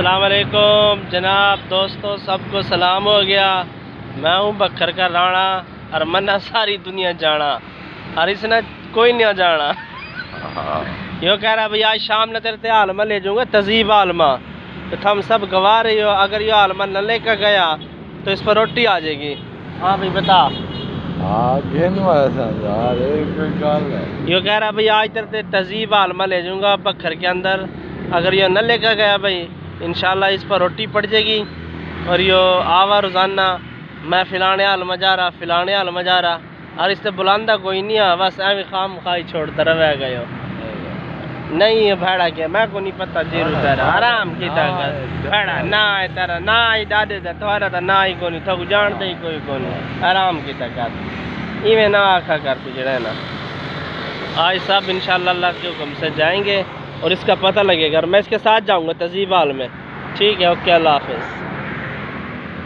अस्सलाम वालेकुम जनाब दोस्तों, सबको सलाम हो गया। मैं हूँ बखर का राणा और मन्ना सारी दुनिया जाना और इसने कोई नहीं जाना। यो कह रहा भैया आज शाम न तेरे आलमा ले जाऊँगा तजीब आलमा, तो तुम सब गवा रही हो। अगर ये आलमा न लेकर गया तो इस पर रोटी आ जाएगी। हाँ भाई बता। यो कह रहा भैया आज तेरे तजीब आलमा ले जाऊँगा बखर के अंदर, अगर ये न लेकर गया भाई इंशाल्लाह इस पर रोटी पड़ जाएगी। और यो आवा रोज़ाना मैं फ़िलाने आलमा जा रहा, फ़िलाने आलमा जा रहा, और इससे बुलांदा कोई नहीं है, बस एवं खाम खाई छोड़ता रह गए हो। नहीं ये भेड़ा क्या मैं को नहीं पता जीरू तेरा आराम की ताकत भेड़ा ना है तेरा ना ही दादे दा तुम्हारा तो ना ही कोनी थक जानते ही कोई कोनी आराम की ताकत इवें ना आखा कर तुझे रहना। आज सब इंशाल्लाह अल्लाह के हुक्म से जाएंगे और इसका पता लगेगा और मैं इसके साथ जाऊंगा तजीब हाल में। ठीक है, ओके, अल्लाह हाफिज़।